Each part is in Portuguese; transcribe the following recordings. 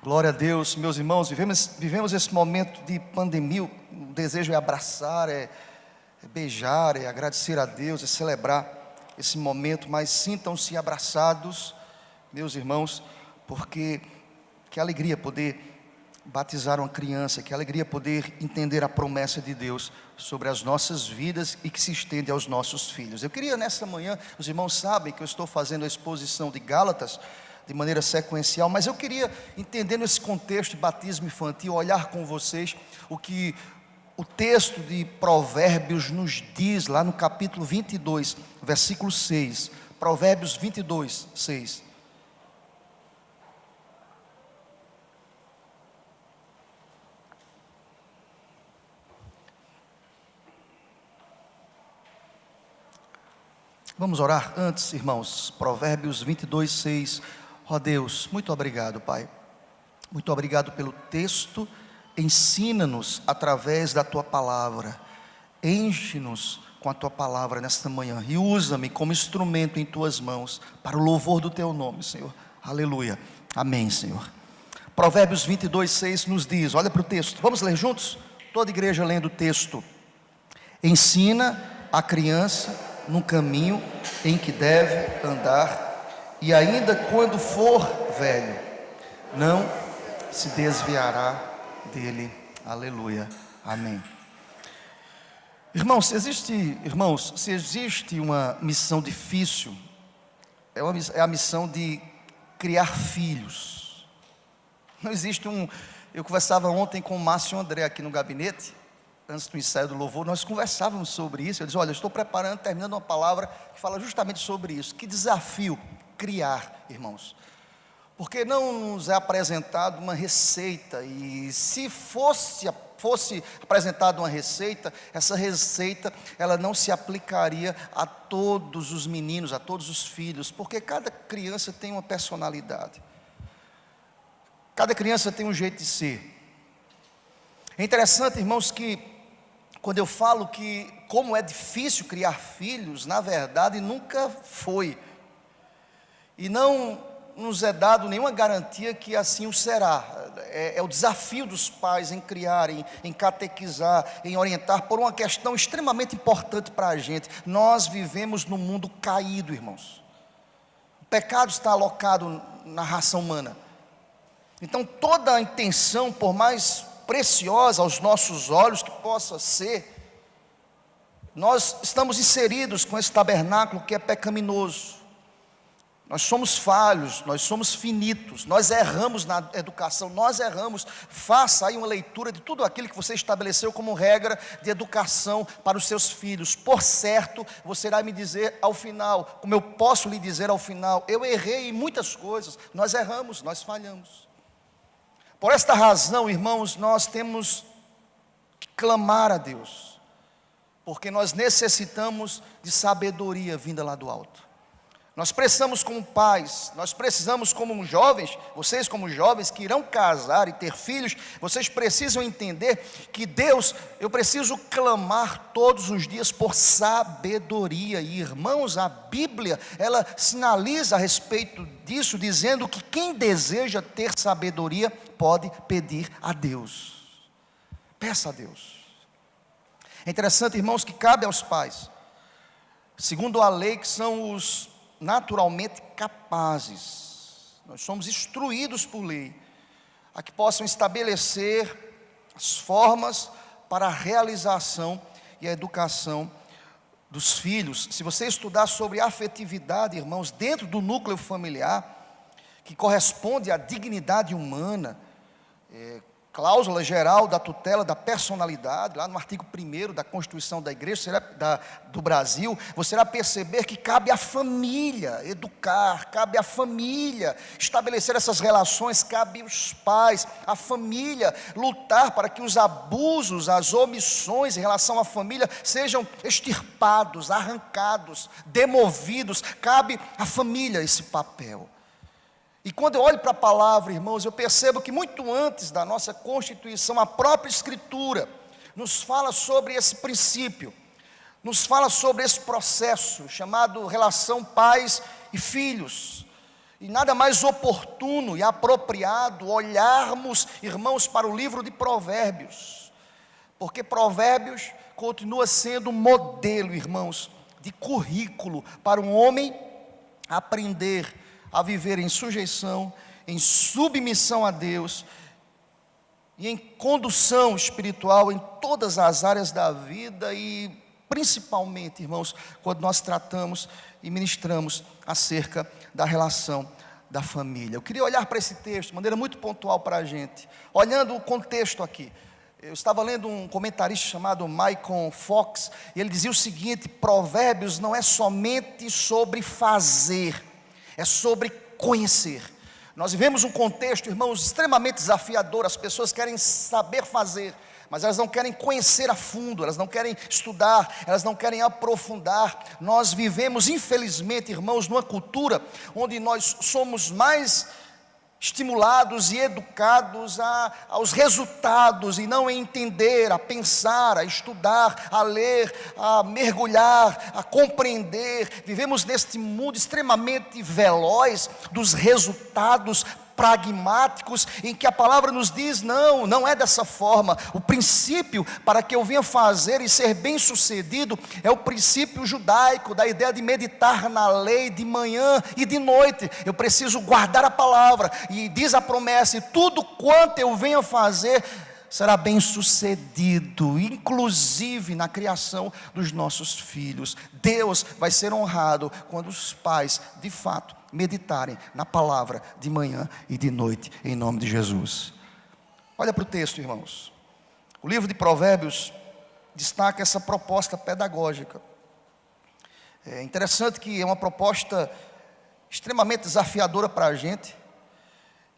Glória a Deus, meus irmãos, vivemos esse momento de pandemia. O desejo é abraçar, é beijar, é agradecer a Deus, é celebrar esse momento, mas sintam-se abraçados, meus irmãos, porque que alegria poder batizar uma criança, que alegria poder entender a promessa de Deus sobre as nossas vidas e que se estende aos nossos filhos. Eu queria nessa manhã, os irmãos sabem que eu estou fazendo a exposição de Gálatas de maneira sequencial, mas eu queria, entendendo esse contexto de batismo infantil, olhar com vocês o que o texto de Provérbios nos diz lá no capítulo 22, versículo 6. Provérbios 22, 6. Vamos orar antes, irmãos. Provérbios 22, 6. Ó Deus, muito obrigado, Pai. Muito obrigado pelo texto. Ensina-nos através da Tua palavra. Enche-nos com a Tua palavra nesta manhã. E usa-me como instrumento em Tuas mãos, para o louvor do Teu nome, Senhor. Aleluia. Amém, Senhor. Provérbios 22, 6 nos diz, olha para o texto. Vamos ler juntos? Toda igreja lendo o texto. Ensina a criança no caminho em que deve andar, e ainda quando for velho, não se desviará dele. Aleluia, amém. Irmãos, se existe uma missão difícil, é a missão de criar filhos. Não existe eu conversava ontem com o Márcio André aqui no gabinete, antes do ensaio do louvor, nós conversávamos sobre isso. Eu disse, olha, eu estou terminando uma palavra que fala justamente sobre isso. Que desafio criar, irmãos. Porque não nos é apresentado uma receita, e se fosse apresentada uma receita, essa receita, ela não se aplicaria a todos os meninos, a todos os filhos, porque cada criança tem uma personalidade. Cada criança tem um jeito de ser. É interessante, irmãos, que quando eu falo que como é difícil criar filhos, na verdade nunca foi. E não nos é dado nenhuma garantia que assim o será. É o desafio dos pais em criar, em catequizar, em orientar, por uma questão extremamente importante para a gente. Nós vivemos num mundo caído, irmãos. O pecado está alocado na raça humana. Então toda a intenção, por mais preciosa aos nossos olhos que possa ser, nós estamos inseridos com esse tabernáculo que é pecaminoso. Nós somos falhos, nós somos finitos, nós erramos na educação, nós erramos. Faça aí uma leitura de tudo aquilo que você estabeleceu como regra de educação para os seus filhos. Por certo, você irá me dizer ao final, como eu posso lhe dizer ao final, eu errei em muitas coisas, nós erramos, nós falhamos. Por esta razão, irmãos, nós temos que clamar a Deus, porque nós necessitamos de sabedoria vinda lá do alto. Nós precisamos como pais, nós precisamos como jovens, vocês como jovens que irão casar e ter filhos, vocês precisam entender que Deus, eu preciso clamar todos os dias por sabedoria. E irmãos, a Bíblia, ela sinaliza a respeito disso, dizendo que quem deseja ter sabedoria, pode pedir a Deus. Peça a Deus. É interessante, irmãos, que cabe aos pais, segundo a lei, que são os naturalmente capazes, nós somos instruídos por lei, a que possam estabelecer as formas para a realização e a educação dos filhos. Se você estudar sobre afetividade, irmãos, dentro do núcleo familiar, que corresponde à dignidade humana, cláusula geral da tutela da personalidade, lá no artigo 1º da Constituição da Igreja do Brasil, você irá perceber que cabe à família educar, cabe à família estabelecer essas relações, cabe aos pais, à família lutar para que os abusos, as omissões em relação à família sejam extirpados, arrancados, demovidos. Cabe à família esse papel. E quando eu olho para a palavra, irmãos, eu percebo que muito antes da nossa Constituição, a própria Escritura nos fala sobre esse princípio, nos fala sobre esse processo chamado relação pais e filhos. E nada mais oportuno e apropriado olharmos, irmãos, para o livro de Provérbios, porque Provérbios continua sendo um modelo, irmãos, de currículo para um homem aprender a viver em sujeição, em submissão a Deus e em condução espiritual em todas as áreas da vida e principalmente, irmãos, quando nós tratamos e ministramos acerca da relação da família. Eu queria olhar para esse texto de maneira muito pontual para a gente, olhando o contexto aqui. Eu estava lendo um comentarista chamado Michael Fox, e ele dizia o seguinte: Provérbios não é somente sobre fazer, é sobre conhecer. Nós vivemos um contexto, irmãos, extremamente desafiador. As pessoas querem saber fazer, mas elas não querem conhecer a fundo, elas não querem estudar, elas não querem aprofundar. Nós vivemos, infelizmente, irmãos, numa cultura onde nós somos mais estimulados e educados aos resultados e não a entender, a pensar, a estudar, a ler, a mergulhar, a compreender. Vivemos neste mundo extremamente veloz dos resultados pragmáticos, em que a palavra nos diz: não é dessa forma. O princípio para que eu venha fazer e ser bem sucedido é o princípio judaico, da ideia de meditar na lei de manhã e de noite. Eu preciso guardar a palavra, e diz a promessa: e tudo quanto eu venha fazer será bem sucedido, inclusive na criação dos nossos filhos. Deus vai ser honrado quando os pais, de fato, meditarem na palavra de manhã e de noite, em nome de Jesus. Olha para o texto, irmãos. O livro de Provérbios destaca essa proposta pedagógica. É interessante que é uma proposta extremamente desafiadora para a gente.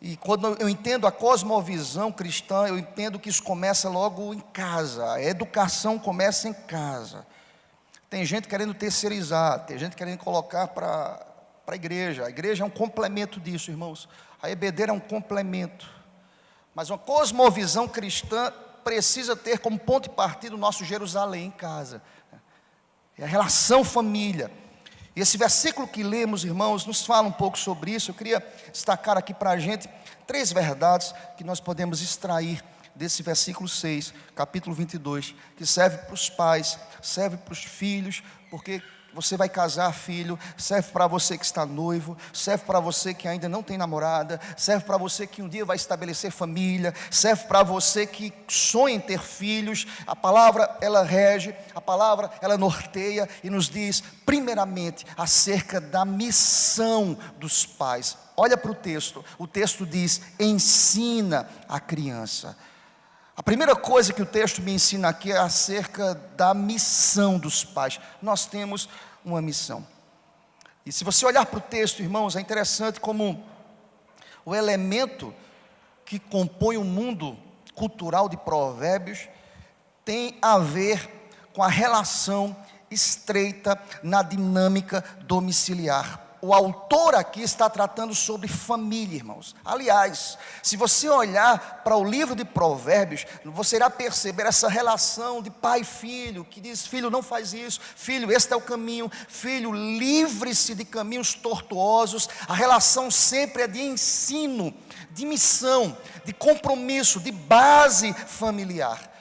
E quando eu entendo a cosmovisão cristã, eu entendo que isso começa logo em casa. A educação começa em casa. Tem gente querendo terceirizar, tem gente querendo colocar para a igreja. A igreja é um complemento disso, irmãos. A EBD é um complemento. Mas uma cosmovisão cristã precisa ter como ponto de partida o nosso Jerusalém em casa. É a relação família. E esse versículo que lemos, irmãos, nos fala um pouco sobre isso. Eu queria destacar aqui para a gente 3 verdades que nós podemos extrair desse versículo 6, capítulo 22, que serve para os pais, serve para os filhos, porque você vai casar, filho, serve para você que está noivo, serve para você que ainda não tem namorada, serve para você que um dia vai estabelecer família, serve para você que sonha em ter filhos. A palavra, ela rege, a palavra, ela norteia e nos diz, primeiramente, acerca da missão dos pais. Olha para o texto diz: ensina a criança. A primeira coisa que o texto me ensina aqui é acerca da missão dos pais. Nós temos uma missão. E se você olhar para o texto, irmãos, é interessante como o elemento que compõe o mundo cultural de Provérbios tem a ver com a relação estreita na dinâmica domiciliar. O autor aqui está tratando sobre família, irmãos. Aliás, se você olhar para o livro de Provérbios, você irá perceber essa relação de pai e filho, que diz: filho, não faz isso, filho, este é o caminho, filho, livre-se de caminhos tortuosos. A relação sempre é de ensino, de missão, de compromisso, de base familiar.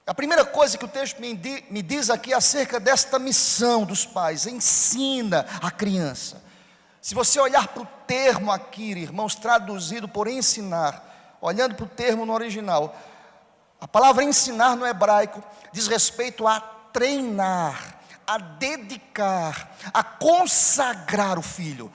A primeira coisa que o texto me diz aqui é acerca desta missão dos pais: ensina a criança. Se você olhar para o termo aqui, irmãos, traduzido por ensinar, olhando para o termo no original, a palavra ensinar no hebraico diz respeito a treinar, a dedicar, a consagrar o filho.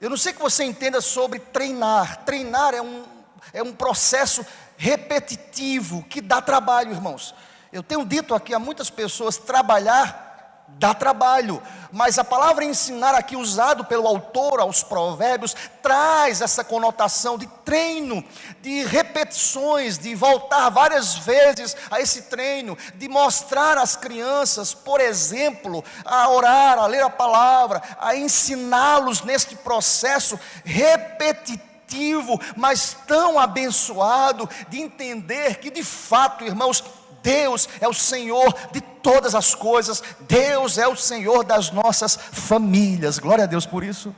Eu não sei que você entenda sobre treinar. Treinar é um processo repetitivo, que dá trabalho, irmãos. Eu tenho dito aqui a muitas pessoas: trabalhar dá trabalho, mas a palavra ensinar aqui, usado pelo autor aos Provérbios, traz essa conotação de treino, de repetições, de voltar várias vezes a esse treino, de mostrar às crianças, por exemplo, a orar, a ler a palavra, a ensiná-los neste processo repetitivo, mas tão abençoado, de entender que de fato, irmãos, Deus é o Senhor de todas as coisas. Deus é o Senhor das nossas famílias. Glória a Deus por isso.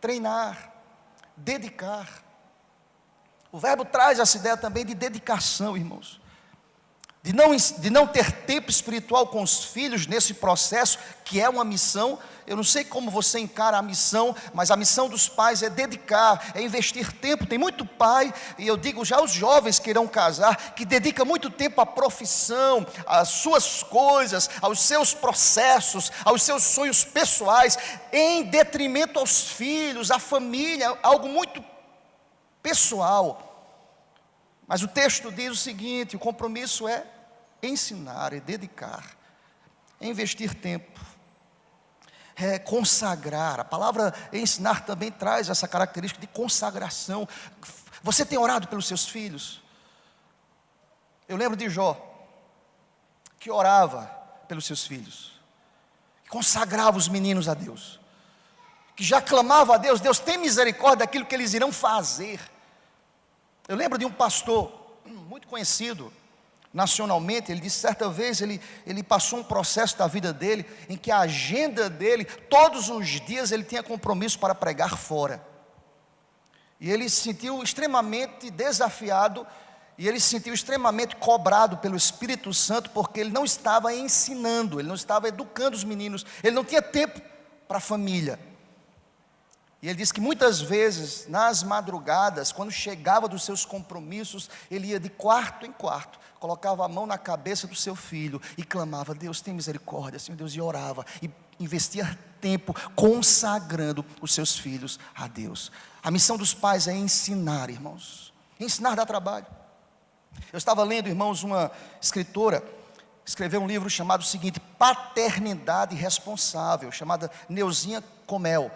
treinar, dedicar. O verbo traz essa ideia também de dedicação, irmãos. De não ter tempo espiritual com os filhos nesse processo, que é uma missão. Eu não sei como você encara a missão, mas a missão dos pais é dedicar, é investir tempo. Tem muito pai, e eu digo já aos jovens que irão casar, que dedica muito tempo à profissão, às suas coisas, aos seus processos, aos seus sonhos pessoais, em detrimento aos filhos, à família, algo muito pessoal. Mas o texto diz o seguinte: o compromisso é ensinar, é dedicar, é investir tempo, é consagrar. A palavra ensinar também traz essa característica de consagração. Você tem orado pelos seus filhos? Eu lembro de Jó, que orava pelos seus filhos, que consagrava os meninos a Deus, que já clamava a Deus: Deus, tem misericórdia daquilo que eles irão fazer. Eu lembro de um pastor muito conhecido nacionalmente. Ele disse certa vez, ele passou um processo da vida dele, em que a agenda dele, todos os dias ele tinha compromisso para pregar fora, e ele se sentiu extremamente desafiado, e ele se sentiu extremamente cobrado pelo Espírito Santo, porque ele não estava ensinando, ele não estava educando os meninos, ele não tinha tempo para a família. E ele disse que muitas vezes, nas madrugadas, quando chegava dos seus compromissos, ele ia de quarto em quarto, colocava a mão na cabeça do seu filho e clamava: Deus, tem misericórdia, Senhor Deus, e orava, e investia tempo consagrando os seus filhos a Deus. A missão dos pais é ensinar, irmãos. Ensinar dá trabalho. Eu estava lendo, irmãos, uma escritora escreveu um livro chamado o seguinte: Paternidade Responsável, chamada Neuzinha Comel.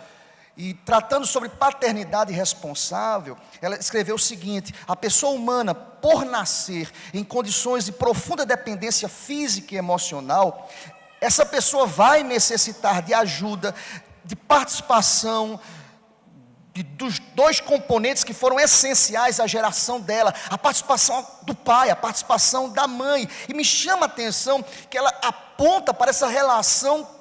E tratando sobre paternidade responsável, ela escreveu o seguinte: a pessoa humana, por nascer em condições de profunda dependência física e emocional, essa pessoa vai necessitar de ajuda, de participação dos dois componentes que foram essenciais à geração dela: a participação do pai, a participação da mãe. E me chama a atenção que ela aponta para essa relação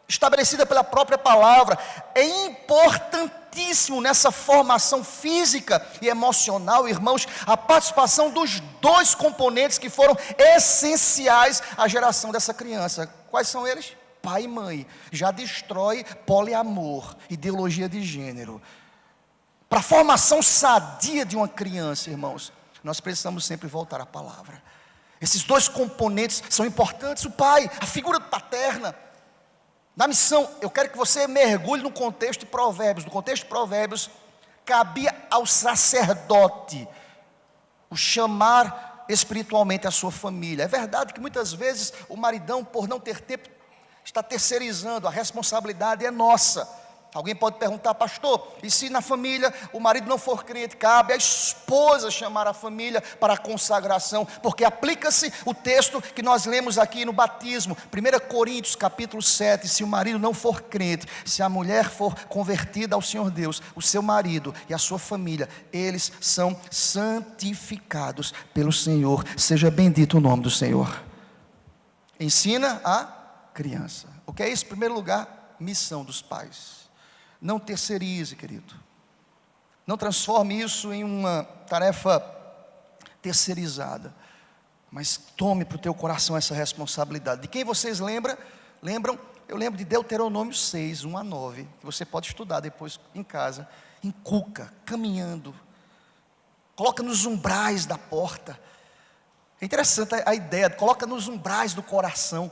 estabelecida pela própria palavra. É importantíssimo nessa formação física e emocional, irmãos, a participação dos dois componentes que foram essenciais à geração dessa criança. Quais são eles? Pai e mãe. Já destrói poliamor, ideologia de gênero. Para a formação sadia de uma criança, irmãos, nós precisamos sempre voltar à palavra. Esses dois componentes são importantes. O pai, a figura paterna. Na missão, eu quero que você mergulhe no contexto de Provérbios. No contexto de Provérbios, cabia ao sacerdote o chamar espiritualmente a sua família. É verdade que muitas vezes o maridão, por não ter tempo, está terceirizando. A responsabilidade é nossa. Alguém pode perguntar: pastor, e se na família o marido não for crente? Cabe à esposa chamar a família para a consagração, porque aplica-se o texto que nós lemos aqui no batismo, 1 Coríntios capítulo 7, se o marido não for crente, se a mulher for convertida ao Senhor Deus, o seu marido e a sua família, eles são santificados pelo Senhor. Seja bendito o nome do Senhor. Ensina a criança. O que é isso? Em primeiro lugar, missão dos pais. Não terceirize, querido. Não transforme isso em uma tarefa terceirizada, mas tome para o teu coração essa responsabilidade. De quem vocês lembram? Eu lembro de Deuteronômio 6, 1 a 9, que você pode estudar depois em casa. Inculca, caminhando, coloca nos umbrais da porta. É interessante a ideia, coloca nos umbrais do coração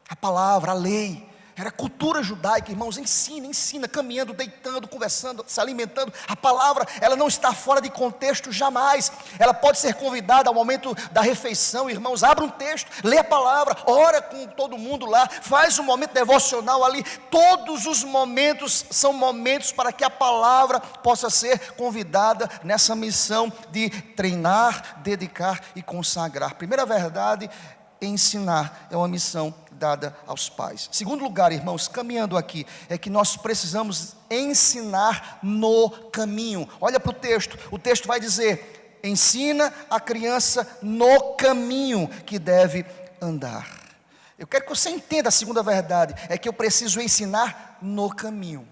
a palavra, a lei. Era cultura judaica, irmãos. Ensina, caminhando, deitando, conversando, se alimentando. A palavra, ela não está fora de contexto jamais. Ela pode ser convidada ao momento da refeição, irmãos. Abra um texto, lê a palavra, ora com todo mundo lá, faz um momento devocional ali. Todos os momentos são momentos para que a palavra possa ser convidada nessa missão de treinar, dedicar e consagrar. Primeira verdade: ensinar é uma missão dada aos pais. Segundo lugar, irmãos, caminhando aqui, é que nós precisamos ensinar no caminho. Olha para o texto vai dizer: ensina a criança no caminho que deve andar. Eu quero que você entenda a segunda verdade, é que eu preciso ensinar no caminho.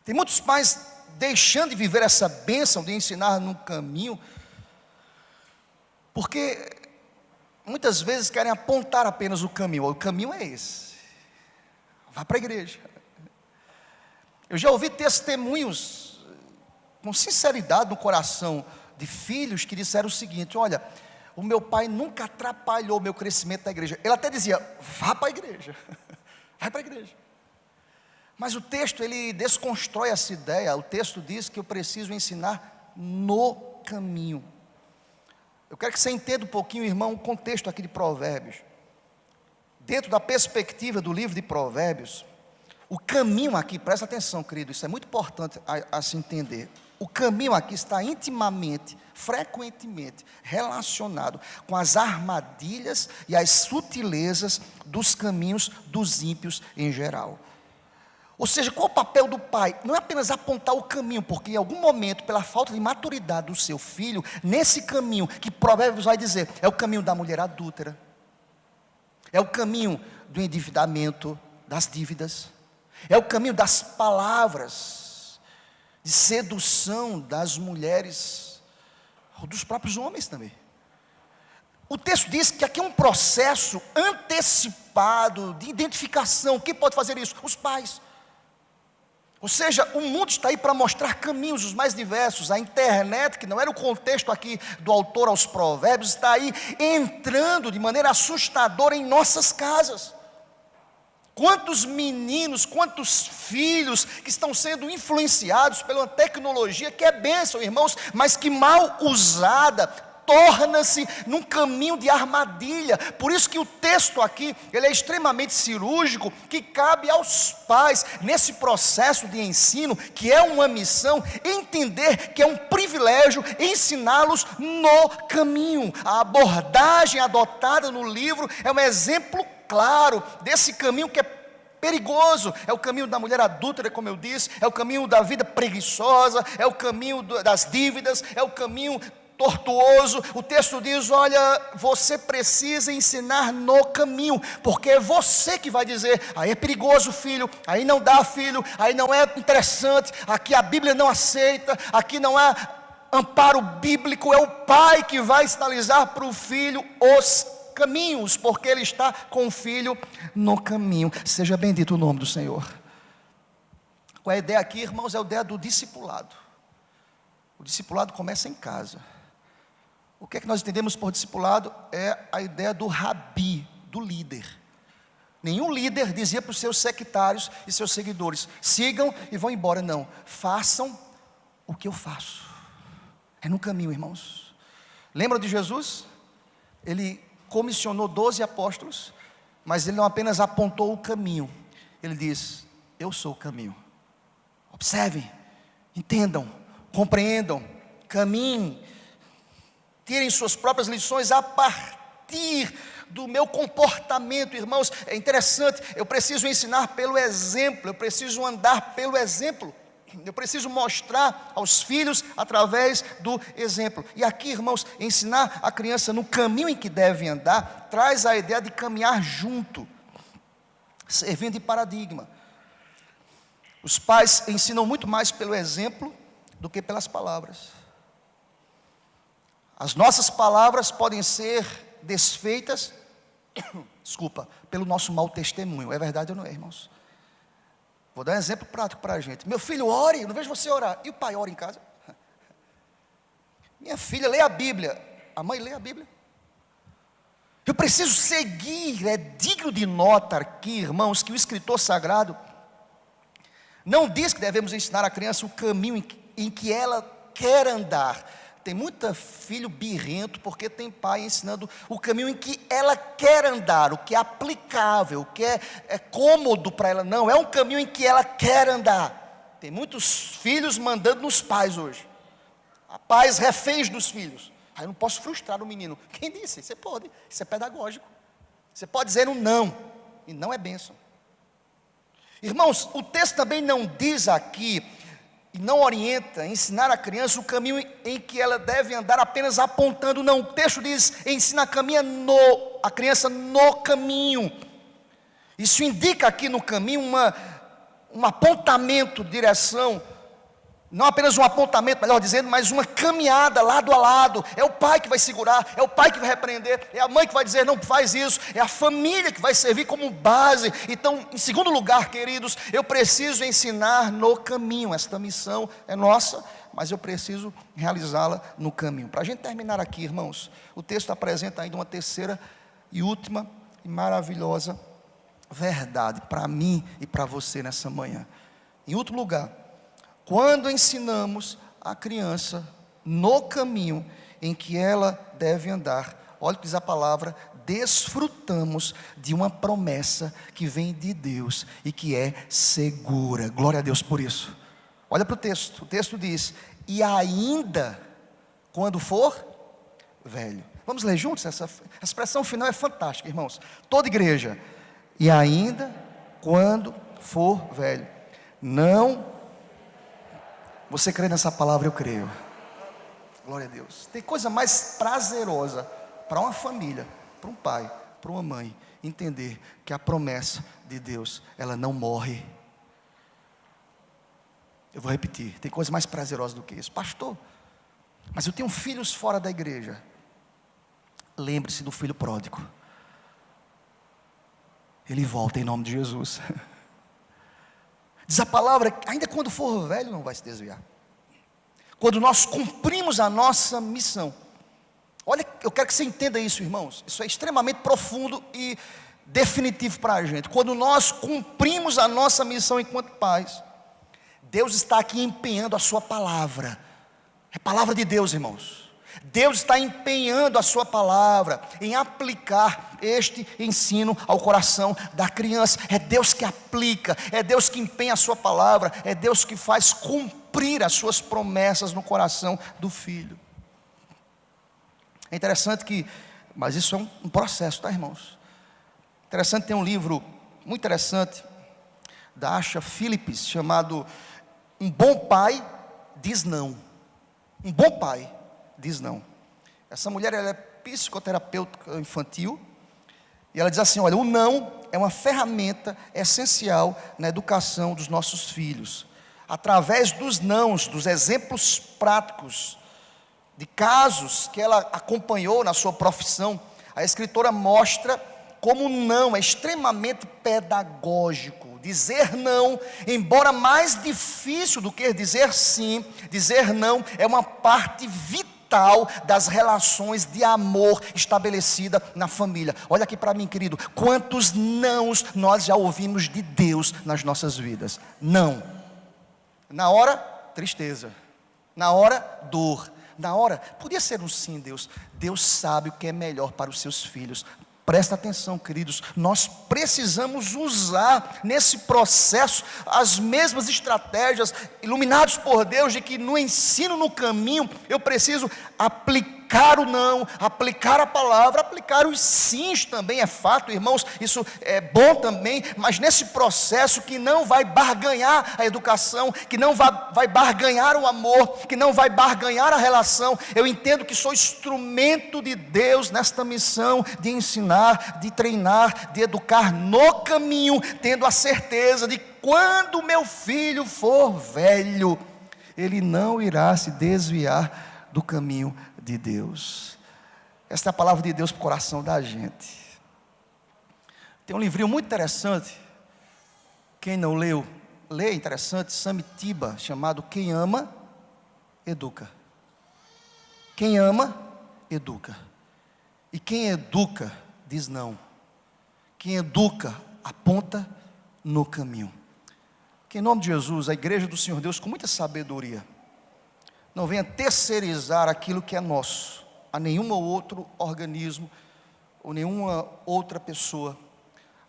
Tem muitos pais deixando de viver essa bênção de ensinar no caminho, porque muitas vezes querem apontar apenas o caminho é esse, vá para a igreja. Eu já ouvi testemunhos com sinceridade no coração de filhos que disseram o seguinte: olha, o meu pai nunca atrapalhou o meu crescimento na igreja. Ele até dizia, vá para a igreja, vai para a igreja. Mas o texto, ele desconstrói essa ideia. O texto diz que eu preciso ensinar no caminho. Eu quero que você entenda um pouquinho, irmão, o contexto aqui de Provérbios. Dentro da perspectiva do livro de Provérbios, o caminho aqui, presta atenção, querido, isso é muito importante a se entender. O caminho aqui está intimamente, frequentemente relacionado com as armadilhas e as sutilezas dos caminhos dos ímpios em geral. Ou seja, qual o papel do pai? Não é apenas apontar o caminho, porque em algum momento, pela falta de maturidade do seu filho, nesse caminho que Provérbios vai dizer, é o caminho da mulher adúltera, é o caminho do endividamento, das dívidas, é o caminho das palavras de sedução das mulheres, ou dos próprios homens também. O texto diz que aqui é um processo antecipado de identificação. Quem pode fazer isso? Os pais. Ou seja, o mundo está aí para mostrar caminhos os mais diversos. A internet, que não era o contexto aqui do autor aos Provérbios, está aí entrando de maneira assustadora em nossas casas. Quantos meninos, quantos filhos que estão sendo influenciados pela tecnologia, que é bênção, irmãos, mas que mal usada, torna-se num caminho de armadilha. Por isso que o texto aqui, ele é extremamente cirúrgico, que cabe aos pais, nesse processo de ensino, que é uma missão, entender que é um privilégio ensiná-los no caminho. A abordagem adotada no livro é um exemplo claro desse caminho que é perigoso. É o caminho da mulher adúltera, como eu disse, é o caminho da vida preguiçosa, é o caminho das dívidas, é o caminho tortuoso. O texto diz, olha, você precisa ensinar no caminho, porque é você que vai dizer, aí é perigoso, filho, aí não dá, filho, aí não é interessante, aqui a Bíblia não aceita, aqui não há amparo bíblico. É o pai que vai sinalizar para o filho os caminhos, porque ele está com o filho no caminho. Seja bendito o nome do Senhor. Qual é a ideia aqui, irmãos? É a ideia do discipulado. O discipulado começa em casa. O que é que nós entendemos por discipulado? É a ideia do rabi, do líder. Nenhum líder dizia para os seus sectários e seus seguidores, sigam e vão embora. Não, façam o que eu faço. É no caminho, irmãos. Lembra de Jesus? Ele comissionou 12 apóstolos, mas ele não apenas apontou o caminho, ele diz, eu sou o caminho. Observem, entendam, compreendam, caminhem, tirem suas próprias lições a partir do meu comportamento. Irmãos, é interessante, eu preciso ensinar pelo exemplo, eu preciso andar pelo exemplo, eu preciso mostrar aos filhos através do exemplo. E aqui, irmãos, ensinar a criança no caminho em que deve andar, traz a ideia de caminhar junto, servindo de paradigma. Os pais ensinam muito mais pelo exemplo do que pelas palavras. As nossas palavras podem ser desfeitas, pelo nosso mau testemunho. É verdade ou não é, irmãos? Vou dar um exemplo prático para a gente. Meu filho, ore, eu não vejo você orar. E o pai ora em casa? Minha filha, lê a Bíblia. A mãe lê a Bíblia. Eu preciso seguir, é digno de nota aqui, irmãos, que o escritor sagrado não diz que devemos ensinar a criança o caminho em que ela quer andar. Tem muita filho birrento porque tem pai ensinando o caminho em que ela quer andar, o que é aplicável, o que é cômodo para ela. Não, é um caminho em que ela quer andar. Tem muitos filhos mandando nos pais hoje, pais reféns dos filhos. Aí eu não posso frustrar o menino. Quem disse? Você pode, isso é pedagógico. Você pode dizer um não, e não é bênção. Irmãos, o texto também não diz aqui, e não orienta, ensinar a criança o caminho em que ela deve andar apenas apontando. Não, o texto diz, ensina a criança no caminho. Isso indica aqui no caminho um apontamento de direção, não apenas um apontamento, melhor dizendo, mas uma caminhada lado a lado. É o pai que vai segurar, é o pai que vai repreender, é a mãe que vai dizer não faz isso, é a família que vai servir como base. Então, em segundo lugar, queridos, eu preciso ensinar no caminho. Esta missão é nossa, mas eu preciso realizá-la no caminho. Para a gente terminar aqui, irmãos, o texto apresenta ainda uma terceira e última e maravilhosa verdade para mim e para você nessa manhã. Em último lugar, quando ensinamos a criança no caminho em que ela deve andar, olha o que diz a palavra, desfrutamos de uma promessa que vem de Deus e que é segura. Glória a Deus por isso. Olha para o texto diz, e ainda quando for velho. Vamos ler juntos? Essa expressão final é fantástica, irmãos. Toda igreja, e ainda quando for velho. Não. Você crê nessa palavra? Eu creio. Glória a Deus. Tem coisa mais prazerosa para uma família, para um pai, para uma mãe, entender que a promessa de Deus, ela não morre. Eu vou repetir, tem coisa mais prazerosa do que isso. Pastor, mas eu tenho filhos fora da igreja. Lembre-se do filho pródigo. Ele volta em nome de Jesus. Diz a palavra, ainda quando for velho não vai se desviar. Quando nós cumprimos a nossa missão. Olha, eu quero que você entenda isso, irmãos. Isso é extremamente profundo e definitivo para a gente. Quando nós cumprimos a nossa missão enquanto pais, Deus está aqui empenhando a sua palavra. É palavra de Deus, irmãos. Deus está empenhando a sua palavra em aplicar este ensino ao coração da criança. É Deus que aplica, é Deus que empenha a sua palavra, é Deus que faz cumprir as suas promessas no coração do filho. É interessante que, mas isso é um processo, tá, irmãos? Interessante, tem um livro muito interessante da Asha Phillips chamado Um Bom Pai Diz Não. Um bom pai diz não. Essa mulher, ela é psicoterapeuta infantil, e ela diz assim, olha, o não é uma ferramenta essencial na educação dos nossos filhos. Através dos nãos, dos exemplos práticos, de casos que ela acompanhou na sua profissão, a escritora mostra como o não é extremamente pedagógico. Dizer não, embora mais difícil do que dizer sim, dizer não é uma parte vital das relações de amor estabelecida na família. Olha aqui para mim, querido, quantos nãos nós já ouvimos de Deus nas nossas vidas? Não. Na hora, tristeza. Na hora, dor. Na hora, podia ser um sim, Deus. Deus sabe o que é melhor para os seus filhos. Presta atenção, queridos, nós precisamos usar nesse processo as mesmas estratégias, iluminados por Deus, de que no ensino, no caminho, eu preciso aplicar o não, aplicar a palavra, aplicar os sims também, é fato, irmãos, isso é bom também, mas nesse processo que não vai barganhar a educação, que não vai barganhar o amor, que não vai barganhar a relação, eu entendo que sou instrumento de Deus nesta missão de ensinar, de treinar, de educar no caminho, tendo a certeza de quando meu filho for velho, ele não irá se desviar do caminho de Deus. Esta é a palavra de Deus para o coração da gente. Tem um livrinho muito interessante, quem não leu, lê, interessante, Samitiba, chamado Quem Ama, Educa. Quem ama, educa. E quem educa, diz não. Quem educa, aponta no caminho. Que em nome de Jesus, a igreja do Senhor Deus, com muita sabedoria, não venha terceirizar aquilo que é nosso, a nenhum outro organismo, ou nenhuma outra pessoa,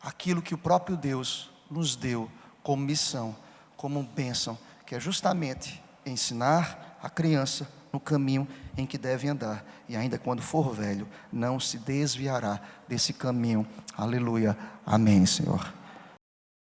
aquilo que o próprio Deus nos deu como missão, como bênção, que é justamente ensinar a criança no caminho em que deve andar, e ainda quando for velho, não se desviará desse caminho. Aleluia, amém, Senhor.